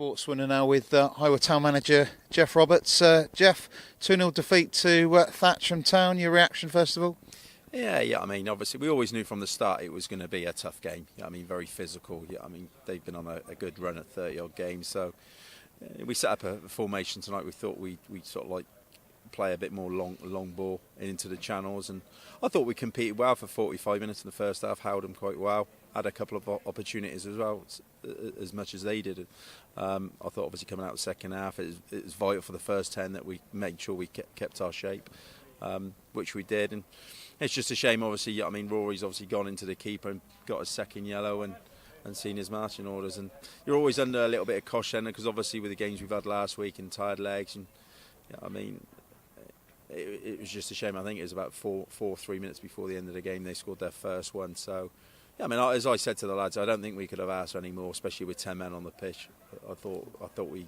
Sports winner now with Highway Town manager Jeff Roberts. Jeff, 2-0 defeat to Thatcham Town. Your reaction first of all? Yeah. I mean, obviously, we always knew from the start it was going to be a tough game. I mean, very physical. I mean, they've been on a good run at 30-odd games. So we set up a formation tonight. We thought we'd sort of like play a bit more long ball into the channels, and I thought we competed well for 45 minutes in the first half. Held them quite well. Had a couple of opportunities as well, as much as they did. I thought obviously coming out of the second half, it was vital for the first 10 that we made sure we kept our shape, which we did. And it's just a shame, obviously. I mean, Rory's obviously gone into the keeper and got a second yellow and seen his marching orders. And you're always under a little bit of caution because obviously with the games we've had last week and tired legs, and I mean, it was just a shame. I think it was about 3 minutes before the end of the game they scored their first one. So. Yeah, I mean, as I said to the lads, I don't think we could have asked for any more, especially with 10 men on the pitch. I thought we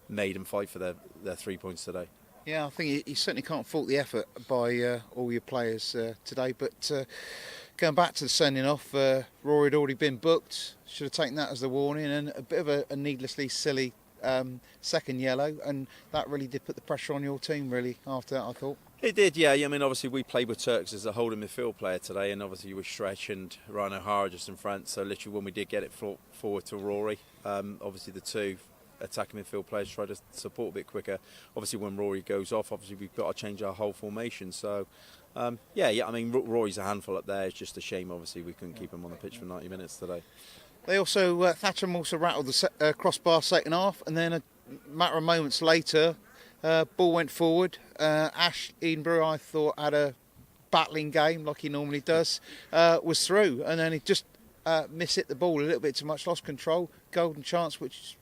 made them fight for their 3 points today. Yeah, I think you certainly can't fault the effort by all your players today. But going back to the sending off, Rory had already been booked. Should have taken that as the warning, and a bit of a needlessly silly second yellow, and that really did put the pressure on your team. Really, after that, I thought. It did, yeah. I mean, obviously we played with Turks as a holding midfield player today, and obviously with Stretch and Ryan O'Hara just in front. So literally when we did get it forward to Rory, obviously the two attacking midfield players tried to support a bit quicker. Obviously when Rory goes off, obviously we've got to change our whole formation. So yeah. I mean, Rory's a handful up there. It's just a shame, obviously, we couldn't keep him on the pitch for 90 minutes today. They also Thatcham also rattled the crossbar second half, and then a matter of moments later. Ball went forward. Ash Edenborough, I thought, had a battling game like he normally does. Was through, and then he just mishit the ball a little bit too much, lost control. Golden chance, which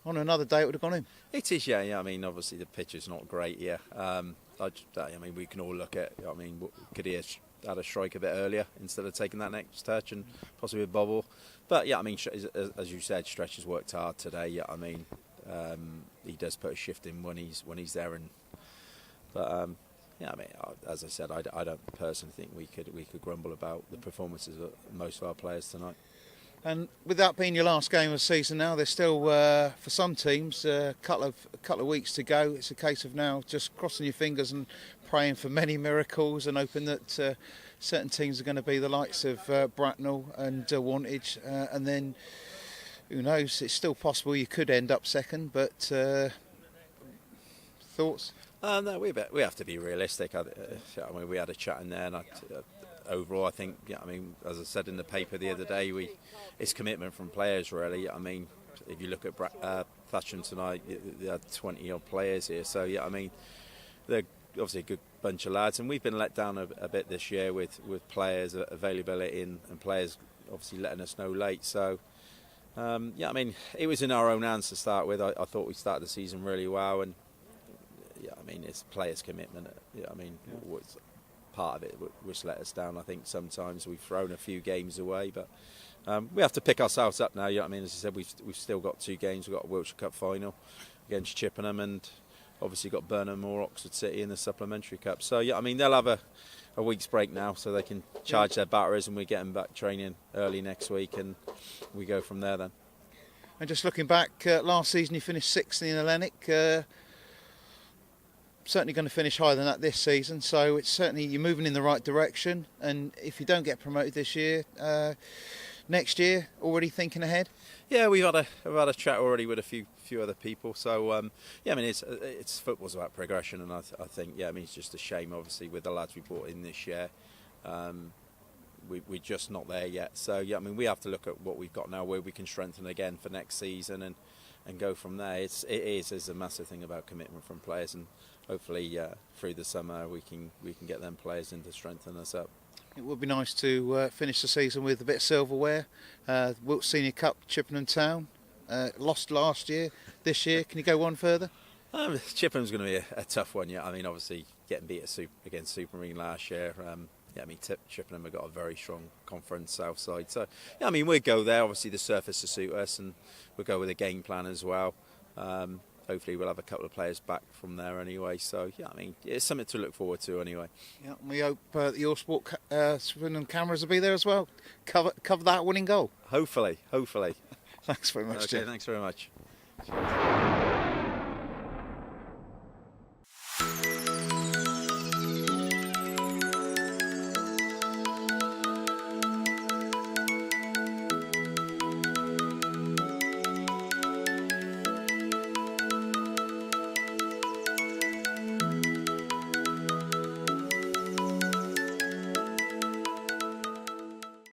on another day it would have gone in. It is, yeah. I mean, obviously the pitch is not great, yeah. I mean, we can all look at. I mean, could he have had a strike a bit earlier instead of taking that next touch and possibly a bobble? But yeah, I mean, as you said, Stretch has worked hard today. Yeah, I mean. He does put a shift in when he's there, but yeah, I mean, as I said, I don't personally think we could grumble about the performances of most of our players tonight. And with that being your last game of the season now, there's still for some teams a couple of weeks to go. It's a case of now just crossing your fingers and praying for many miracles and hoping that certain teams are going to be the likes of Bracknell and Wantage, and then. Who knows? It's still possible you could end up second, but thoughts? No, we have to be realistic. I mean, we had a chat in there, and overall, I think, yeah, I mean, as I said in the paper the other day, it's commitment from players, really. I mean, if you look at Thatcham tonight, they had 20-odd players here, so yeah, I mean, they're obviously a good bunch of lads, and we've been let down a bit this year with players availability and players obviously letting us know late, so. Yeah, I mean, it was in our own hands to start with. I thought we started the season really well, and yeah, I mean, it's players' commitment. Yeah, I mean, was part of it which let us down. I think sometimes we've thrown a few games away, but we have to pick ourselves up now. You know what I mean? As I said, we've still got 2 games. We've got a Wiltshire Cup final against Chippenham, and obviously got Burnham or Oxford City in the Supplementary Cup. So yeah, I mean, they'll have a week's break now, so they can charge their batteries, and we get them back training early next week, and we go from there then. And just looking back, last season you finished 6th in Hellenic. Certainly going to finish higher than that this season, so it's certainly you're moving in the right direction. And if you don't get promoted this year, next year, already thinking ahead? Yeah, we've had a chat already with a few other people. So yeah, I mean, it's football's about progression, and I think yeah, I mean, it's just a shame, obviously, with the lads we brought in this year. We're just not there yet. So yeah, I mean, we have to look at what we've got now, where we can strengthen again for next season, and go from there. It is a massive thing about commitment from players, and hopefully through the summer we can get them players in to strengthen us up. It would be nice to finish the season with a bit of silverware. Wilts Senior Cup, Chippenham Town, lost last year. This year, can you go one further? Chippenham's going to be a tough one. Yeah, I mean, obviously getting beat against Supermarine last year. Yeah, I mean, Chippenham have got a very strong conference south side. So yeah, I mean, we'll go there. Obviously, the surface to suit us, and we'll go with a game plan as well. Hopefully we'll have a couple of players back from there anyway. So yeah, I mean, it's something to look forward to anyway. Yeah, and we hope the Your Sport Swindon cameras will be there as well. Cover that winning goal. Hopefully. Thanks very much, Okay, Jeff. thanks very much. Cheers.